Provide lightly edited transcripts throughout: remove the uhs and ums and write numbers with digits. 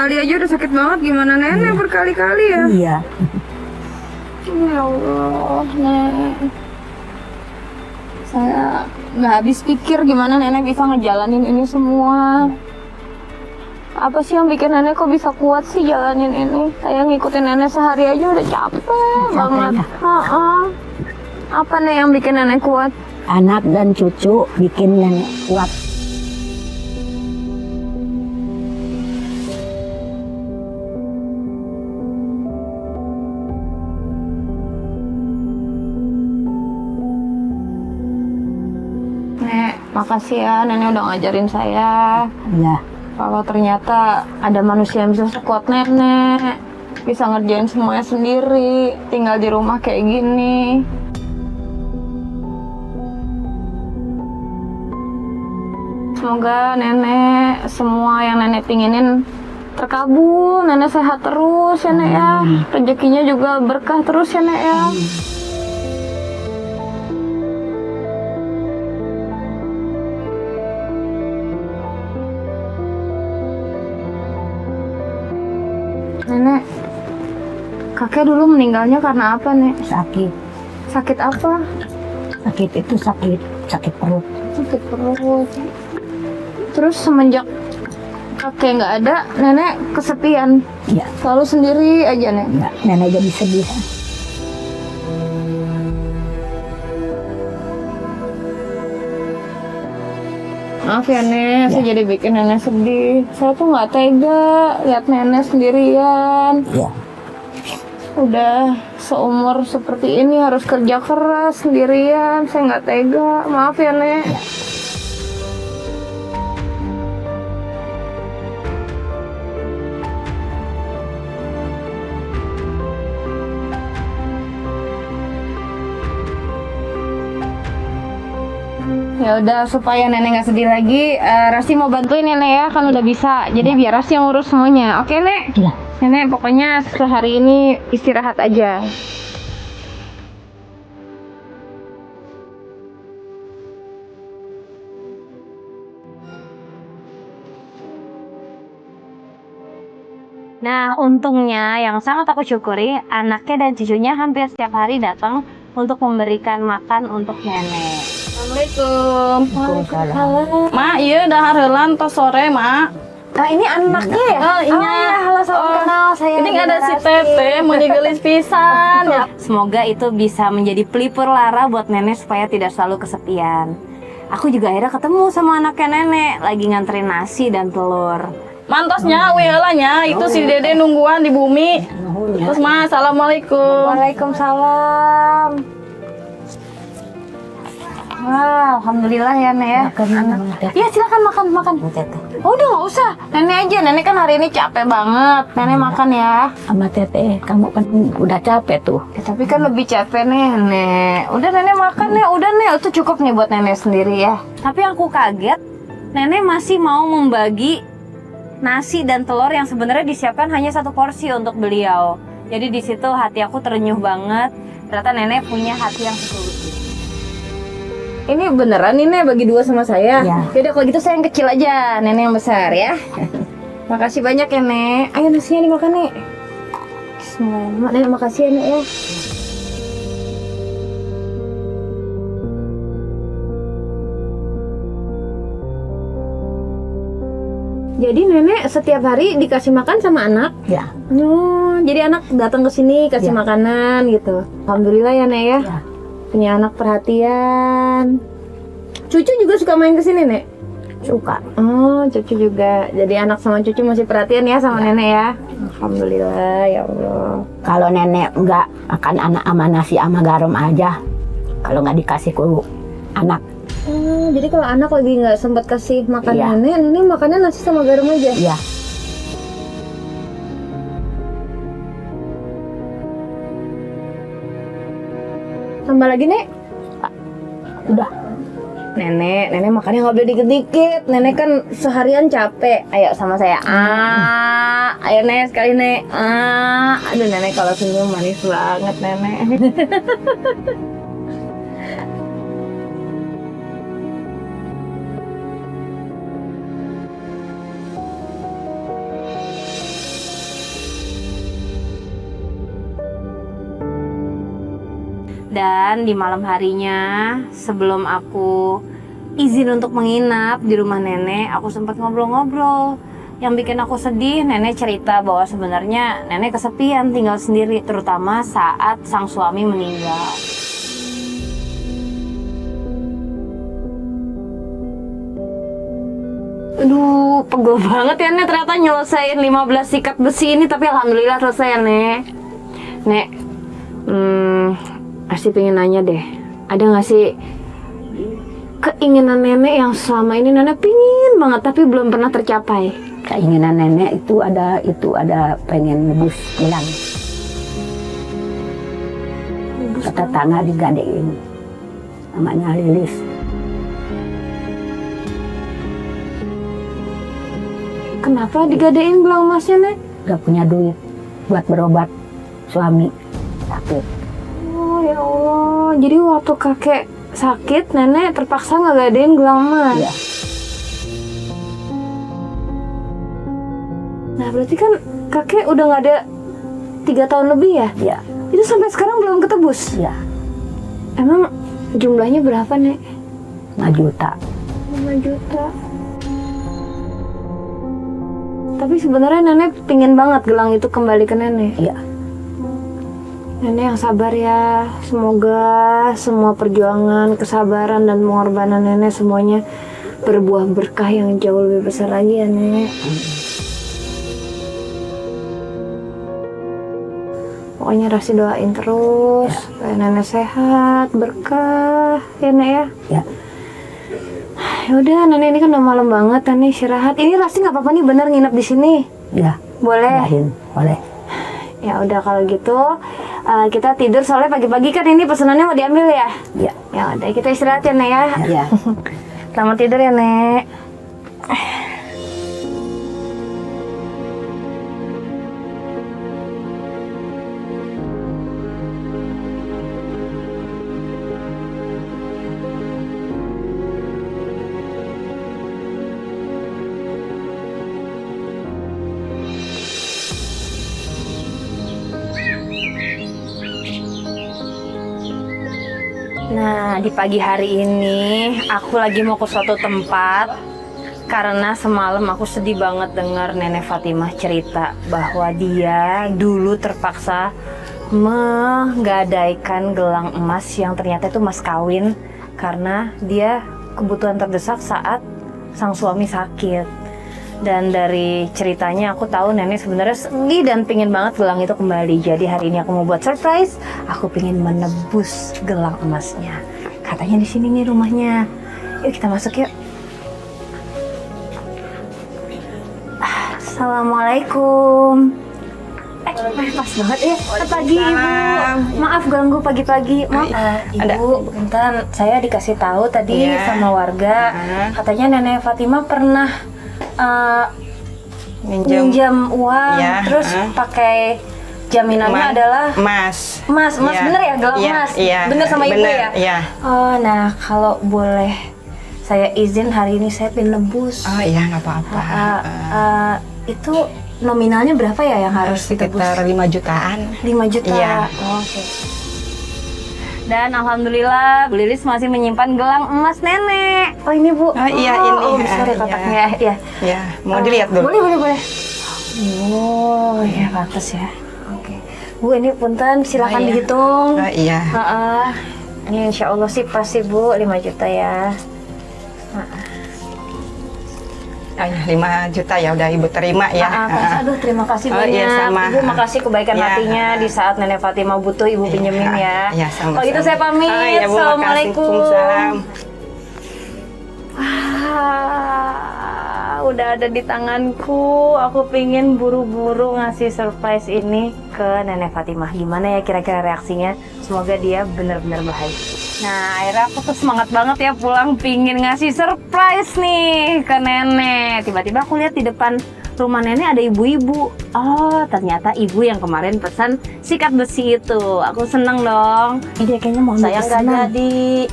sekali aja udah sakit banget, gimana nenek berkali-kali ya? Iya. Ya Allah, Nek. Saya nggak habis pikir gimana nenek bisa ngejalanin ini semua. Apa sih yang bikin nenek kok bisa kuat sih jalanin ini? Saya ngikutin nenek sehari aja udah capek banget. Apa nih yang bikin nenek kuat? Anak dan cucu bikin nenek kuat. Nek, makasih ya nenek udah ngajarin saya. Iya. Kalau ternyata ada manusia yang bisa sekuat nenek, bisa ngerjain semuanya sendiri, tinggal di rumah kayak gini. Semoga nenek, semua yang nenek pinginin terkabul, nenek sehat terus ya nek ya. Rezekinya juga berkah terus ya nek ya. Nenek, kakek dulu meninggalnya karena apa nek? Sakit. Sakit apa? Sakit itu sakit perut. Sakit perut. Terus semenjak kakek nggak ada, nenek kesepian. Iya. Selalu sendiri aja nek. Iya. Nenek jadi sedih. Maaf ya nek, saya jadi bikin nenek sedih. Saya tuh nggak tega lihat nenek sendirian. Iya. Udah seumur seperti ini harus kerja keras sendirian. Saya nggak tega. Maaf ya nek. Iya. Ya udah supaya nenek nggak sedih lagi, Rasti mau bantuin nenek ya, kan udah bisa. Jadi biar Rasti yang urus semuanya. Oke nek? Iya. Nenek pokoknya sehari ini istirahat aja. Nah, untungnya yang sangat aku syukuri, anaknya dan cucunya hampir setiap hari datang untuk memberikan makan untuk nenek. Assalamualaikum. Waalaikumsalam. Mak, iya dahar heulan tos sore, Mak. Ah, ini anaknya ya? Oh, iya. Halo, salam kenal. Saya Ini ada si Rasti. Tete mau digelis pisan ya. Semoga itu bisa menjadi pelipur lara buat nenek supaya tidak selalu kesepian. Aku juga akhirnya ketemu sama anaknya nenek, lagi nganterin nasi dan telur. Mantosnya, heulanya itu si Dede nungguan di bumi. Terus Mas, assalamualaikum. Waalaikumsalam. Wah, alhamdulillah ya nek ya. Iya silakan makan. Teteh. Oh, udah nggak usah, nenek aja. Nenek kan hari ini capek banget. Nenek makan ya. Sama teteh, kamu kan udah capek tuh. Tapi kan lebih capek nenek. Udah nenek makan ya. Udah nek, itu cukup nih buat nenek sendiri ya. Tapi aku kaget, nenek masih mau membagi nasi dan telur yang sebenarnya disiapkan hanya satu porsi untuk beliau. Jadi di situ hati aku terenyuh banget. Ternyata nenek punya hati yang setulus. Ini beneran ini bagi dua sama saya. Iya. Yaudah kalau gitu saya yang kecil aja, nenek yang besar ya. Makasih banyak ya nek. Ayo nasinya dimakan nek. Bismillah. Nenek makasih ya nek ya. Jadi nenek setiap hari dikasih makan sama anak. Ya. Oh, jadi anak datang ke sini kasih Ya. makanan gitu. Alhamdulillah ya nek ya. Ya. Punya anak perhatian. Cucu juga suka main ke sini nek. Suka. Oh, cucu juga. Jadi anak sama cucu masih perhatian ya sama nenek ya. Alhamdulillah ya Allah. Kalau nenek nggak makan anak sama nasi sama garam aja. Kalau nggak dikasih ke anak. Oh, jadi kalau anak lagi nggak sempat kasih makan Iya. nenek makannya nasi sama garam aja. Iya. Tambah lagi nek. Udah. Nenek makannya nggak boleh dikit-dikit. Nenek kan seharian capek. Ayo sama saya. Ayo nek sekali nek. Aduh nenek kalau senyum manis banget nenek. Dan di malam harinya sebelum aku izin untuk menginap di rumah nenek, aku sempat ngobrol-ngobrol. Yang bikin aku sedih, nenek cerita bahwa sebenarnya nenek kesepian tinggal sendiri, terutama saat sang suami meninggal. Aduh, pegel banget ya Nek, ternyata nyelesain 15 sikat besi ini, tapi alhamdulillah selesai ya Nek. Nek, Asti pengen nanya deh, ada gak sih keinginan nenek yang selama ini nenek pingin banget tapi belum pernah tercapai? Keinginan nenek itu ada pengen nebus gelang. Tetangga digadein, namanya Lilis. Kenapa digadein gelang emasnya Nek? Gak punya duit buat berobat suami sakit. Oh ya Allah, jadi waktu kakek sakit nenek terpaksa ngagadein gelang emas. Iya. Nah berarti kan kakek udah nggak ada 3 tahun lebih ya? Iya. Itu sampai sekarang belum ketebus? Iya. Emang jumlahnya berapa Nek? 5 juta. 5 juta. Tapi sebenarnya nenek pingin banget gelang itu kembali ke nenek. Iya. Nenek yang sabar ya. Semoga semua perjuangan, kesabaran dan pengorbanan nenek semuanya berbuah berkah yang jauh lebih besar lagi ya Nek. Pokoknya Rasi doain terus supaya nenek sehat, berkah ya Nek ya. Ya. Ya udah, nenek ini kan udah malam banget, nenek istirahat. Ini Rasi nggak apa-apa nih, bener nginep di sini? Ya. Boleh? Boleh. Ya udah kalau gitu kita tidur soalnya pagi-pagi kan ini pesanannya mau diambil ya. Iya. Ya udah kita istirahat ya Nek ya. Iya. Selamat tidur ya Nek. Nah, di pagi hari ini aku lagi mau ke suatu tempat karena semalam aku sedih banget dengar Nenek Fatimah cerita bahwa dia dulu terpaksa menggadaikan gelang emas yang ternyata itu emas kawin karena dia kebutuhan terdesak saat sang suami sakit. Dan dari ceritanya aku tahu nenek sebenarnya sedih dan pingin banget gelang itu kembali. Jadi hari ini aku mau buat surprise. Aku pingin menebus gelang emasnya. Katanya di sini nih rumahnya. Yuk kita masuk yuk. Assalamualaikum. Pas banget ya. Pagi Ibu. Maaf ganggu pagi-pagi. Maaf. Ibu, bentar. Saya dikasih tahu tadi sama warga. Katanya Nenek Fatimah pernah minjam uang, terus pakai jaminannya adalah emas bener ya, gelang emas, bener sama Ibu ya? Oh, nah kalau boleh saya izin hari ini saya pengen nebus. Oh iya, nggak apa-apa. Itu nominalnya berapa ya yang harus ditebus? Sekitar 5 jutaan. 5 juta. Iya. Oke. Dan alhamdulillah Bu Lilis masih menyimpan gelang emas nenek. Oh ini Bu. Oh iya ini. Oh besar ya kotaknya ya. Ya, mau dilihat dulu. Boleh. Oh ya pantas ya. Oke. Bu ini punten silakan dihitung. Oh iya. Ini insya Allah sih pasti Bu 5 juta ya. Oh iya, 5 juta ya udah Ibu terima ya. Aduh terima kasih Oh, banyak. iya, sama. Ibu makasih kebaikan Ya. hatinya di saat Nenek Fatimah butuh Ibu pinjemin ya. Iya, sama-sama. Oh gitu saya pamit. Ya, Bu, Assalamualaikum. Waalaikumsalam. Udah ada di tanganku. Aku pingin buru-buru ngasih surprise ini ke Nenek Fatimah. Gimana ya kira-kira reaksinya? Semoga dia benar-benar bahagia. Nah, akhirnya aku tuh semangat banget ya pulang pingin ngasih surprise nih ke nenek. Tiba-tiba aku lihat di depan rumah nenek ada ibu-ibu. Oh, ternyata ibu yang kemarin pesan sikat besi itu. Aku seneng dong. Dia kayaknya mau Saya nggak jadi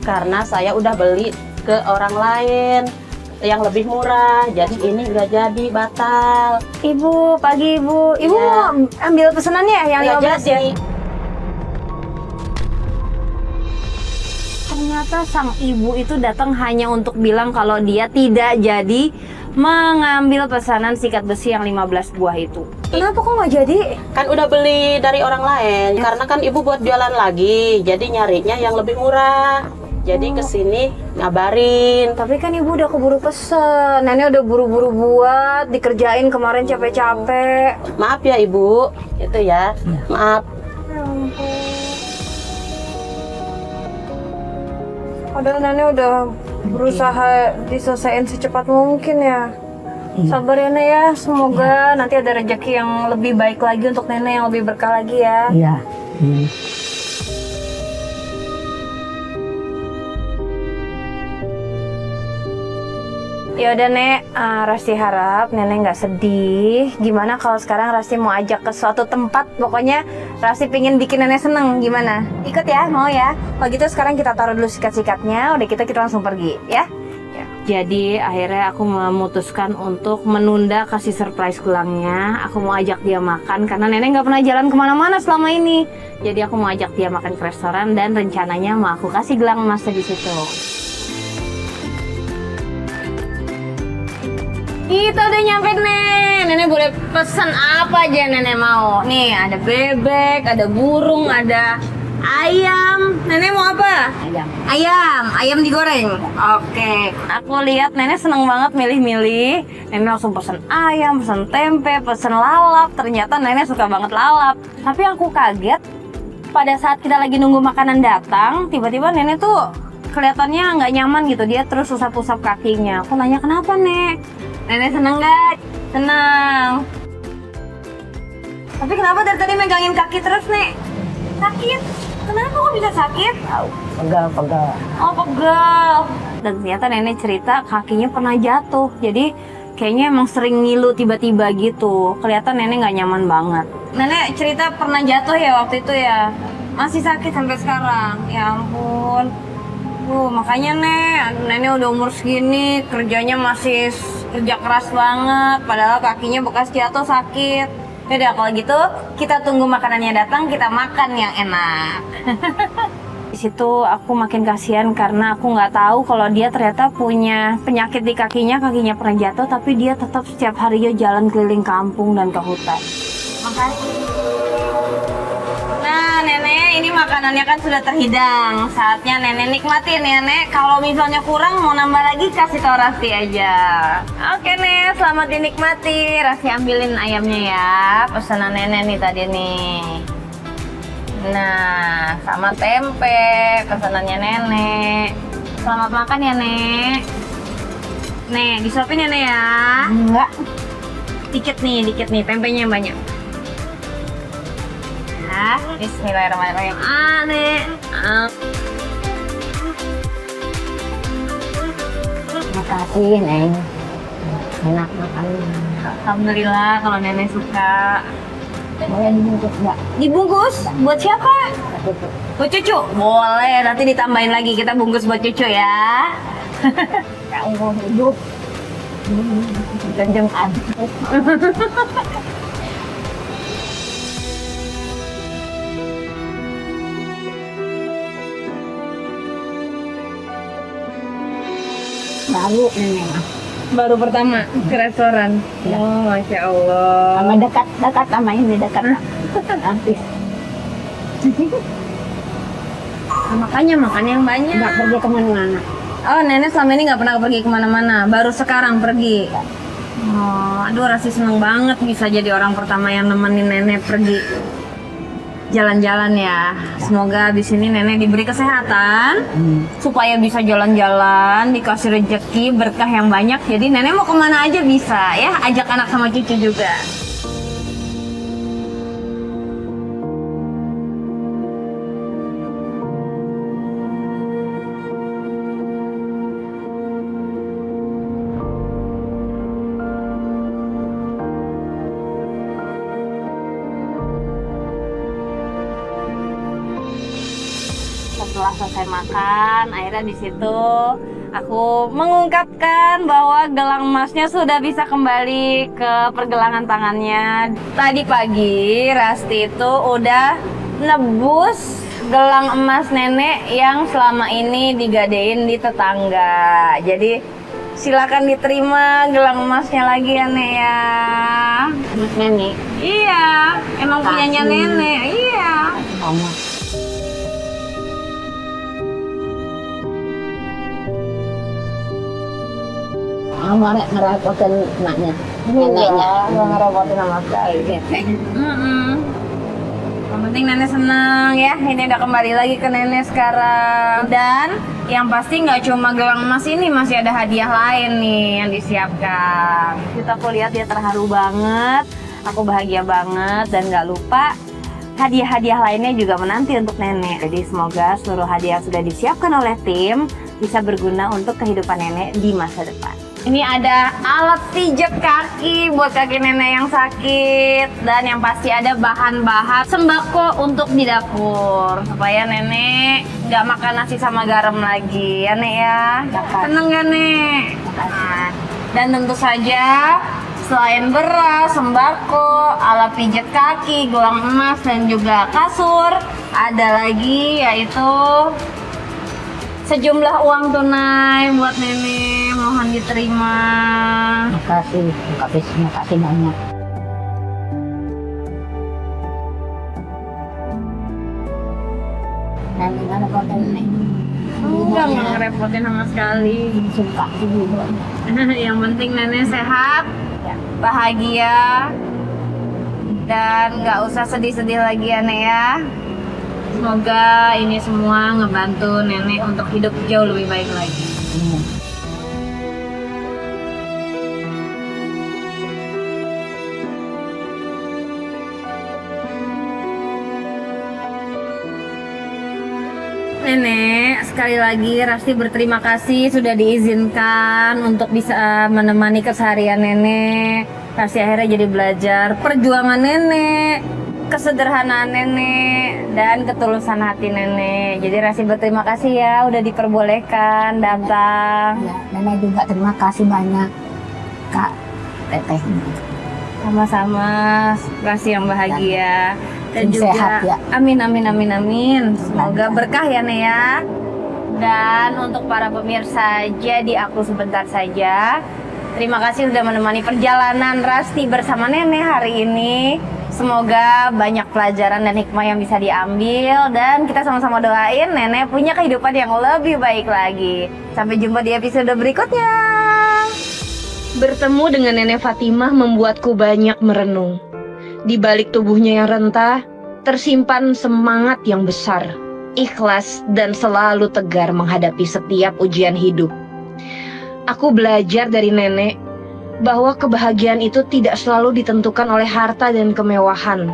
karena saya udah beli ke orang lain yang lebih murah, jadi ini nggak jadi, batal. Ibu, pagi Ibu. Ibu Ya. mau ambil pesanannya yang Nggak 15 ya? jadi. Ternyata sang ibu itu datang hanya untuk bilang kalau dia tidak jadi mengambil pesanan sikat besi yang 15 buah itu. Kenapa kok nggak jadi? Kan udah beli dari orang lain, karena kan ibu buat jualan lagi, jadi nyarinya yang lebih murah. Jadi kesini ngabarin. Tapi kan ibu udah keburu pesen, nenek udah buru-buru buat, dikerjain kemarin capek-capek. Maaf ya ibu, itu ya, maaf. Padahal nenek udah berusaha diselesaikan secepat mungkin ya. Sabar ya Nek ya, semoga nanti ada rezeki yang lebih baik lagi untuk nenek, yang lebih berkah lagi ya. Iya. Ya udah Nek, Rasti harap nenek nggak sedih. Gimana kalau sekarang Rasti mau ajak ke suatu tempat, pokoknya Rasti pingin bikin nenek seneng, gimana? Ikut ya, mau ya? Kalau gitu sekarang kita taruh dulu sikat-sikatnya, udah kita langsung pergi ya. Jadi akhirnya aku memutuskan untuk menunda kasih surprise gelangnya. Aku mau ajak dia makan karena nenek nggak pernah jalan kemana-mana selama ini. Jadi aku mau ajak dia makan ke restoran dan rencananya mau aku kasih gelang emasnya di situ. Kita udah nyampe Nek. Nenek boleh pesan apa aja nenek mau. Nih ada bebek, ada burung, ada ayam. Nenek mau apa? Ayam digoreng. Oke. Aku lihat nenek seneng banget milih-milih. Nenek langsung pesen ayam, pesen tempe, pesen lalap. Ternyata nenek suka banget lalap. Tapi aku kaget pada saat kita lagi nunggu makanan datang, tiba-tiba nenek tuh kelihatannya nggak nyaman gitu. Dia terus usap-usap kakinya. Aku nanya kenapa Nek? Nenek seneng nggak? Senang. Tapi kenapa dari tadi megangin kaki terus Nek? Sakit? Kenapa kok bisa sakit? Pegal. Oh pegal. Dan ternyata nenek cerita kakinya pernah jatuh. Jadi kayaknya emang sering ngilu tiba-tiba gitu. Kelihatan nenek nggak nyaman banget. Nenek cerita pernah jatuh ya waktu itu ya? Masih sakit sampai sekarang? Ya ampun. Makanya nenek udah umur segini kerjanya masih kerja keras banget. Padahal kakinya bekas jatuh sakit. Yaudah kalau gitu kita tunggu makanannya datang, kita makan yang enak. Di situ aku makin kasihan karena aku nggak tahu kalau dia ternyata punya penyakit di kakinya pernah jatuh, tapi dia tetap setiap harinya jalan keliling kampung dan ke hutan. Makasih. Nah nenek, ini makanannya kan sudah terhidang. Saatnya nenek nikmatin ya Nek. Kalau misalnya kurang mau nambah lagi kasih tau Rasti aja. Oke Nek, selamat dinikmati. Rasti ambilin ayamnya ya. Pesanan nenek nih tadi nih. Nah, sama tempe pesanannya nenek. Selamat makan ya Nek. Nek, disuapin ya Nek ya. Enggak. Dikit nih, tempenya banyak. Bismillahirrahmanirrahim. Nek. Makasih, Neng. Enak makannya. Alhamdulillah kalau nenek suka. Boleh dibungkus nggak? Dibungkus? Buat siapa? Buat cucu? Boleh, nanti ditambahin lagi. Kita bungkus buat cucu ya. Kamu hidup. Ganjengkan. Baru nenek. Baru pertama ke restoran. Ya. Oh, Masya Allah. Sama dekat sama ini dekat. Habis. Makanya makan yang banyak. Nggak pergi kemana-mana. Oh, nenek selama ini nggak pernah pergi kemana-mana. Baru sekarang pergi. Oh, aduh Rasti seneng banget bisa jadi orang pertama yang nemenin nenek pergi jalan-jalan ya. Semoga di sini nenek diberi kesehatan supaya bisa jalan-jalan, dikasih rezeki berkah yang banyak. Jadi nenek mau kemana aja bisa ya, ajak anak sama cucu juga. Setelah selesai makan, akhirnya di situ aku mengungkapkan bahwa gelang emasnya sudah bisa kembali ke pergelangan tangannya. Tadi pagi Rasti itu udah nebus gelang emas nenek yang selama ini digadein di tetangga. Jadi silakan diterima gelang emasnya lagi ya Nek ya. Mas nenek, Iya, emang punyanya Kasih. nenek. Iya. kamu. Kamu ngerepotin maknya, neneknya. Nggak ngerepotin sama sekali. Yang penting nenek senang ya. Ini udah kembali lagi ke nenek sekarang. Dan yang pasti nggak cuma gelang emas ini, masih ada hadiah lain nih yang disiapkan. Kita aku lihat dia terharu banget. Aku bahagia banget dan nggak lupa hadiah-hadiah lainnya juga menanti untuk nenek. Jadi semoga seluruh hadiah yang sudah disiapkan oleh tim bisa berguna untuk kehidupan nenek di masa depan. Ini ada alat pijat kaki buat kaki nenek yang sakit. Dan yang pasti ada bahan-bahan sembako untuk di dapur. Supaya nenek nggak makan nasi sama garam lagi ya Nek ya. Seneng gak Nek? Nah, dan tentu saja selain beras, sembako, alat pijat kaki, gelang emas, dan juga kasur, ada lagi yaitu sejumlah uang tunai buat nenek, mohon diterima. Makasih banyak. Nenek nggak repotin nenek. Enggak ngerepotin sama sekali. Suka sih juga. Yang penting nenek sehat, bahagia, dan nggak usah sedih-sedih lagi ya Nek ya. Semoga ini semua ngebantu nenek untuk hidup jauh lebih baik lagi. Nenek, sekali lagi Rasti berterima kasih sudah diizinkan untuk bisa menemani keseharian nenek. Rasti akhirnya jadi belajar perjuangan nenek, kesederhanaan nenek, dan ketulusan hati nenek. Jadi Rasti berterima kasih ya udah diperbolehkan datang. Ya, nenek juga terima kasih banyak, Kak Teteh. Sama-sama, Rasti yang bahagia. Dan Tim juga sehat ya. amin. Semoga berkah ya Nek ya. Dan untuk para pemirsa, jadi aku sebentar saja. Terima kasih sudah menemani perjalanan Rasti bersama nenek hari ini. Semoga banyak pelajaran dan hikmah yang bisa diambil. Dan kita sama-sama doain nenek punya kehidupan yang lebih baik lagi. Sampai jumpa di episode berikutnya. Bertemu dengan Nenek Fatimah membuatku banyak merenung. Di balik tubuhnya yang rentah, tersimpan semangat yang besar, ikhlas dan selalu tegar menghadapi setiap ujian hidup. Aku belajar dari nenek bahwa kebahagiaan itu tidak selalu ditentukan oleh harta dan kemewahan,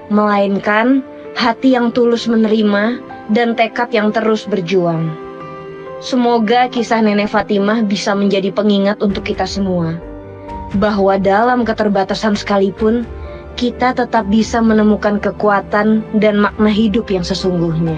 melainkan hati yang tulus menerima dan tekad yang terus berjuang. Semoga kisah Nenek Fatimah bisa menjadi pengingat untuk kita semua, bahwa dalam keterbatasan sekalipun, kita tetap bisa menemukan kekuatan dan makna hidup yang sesungguhnya.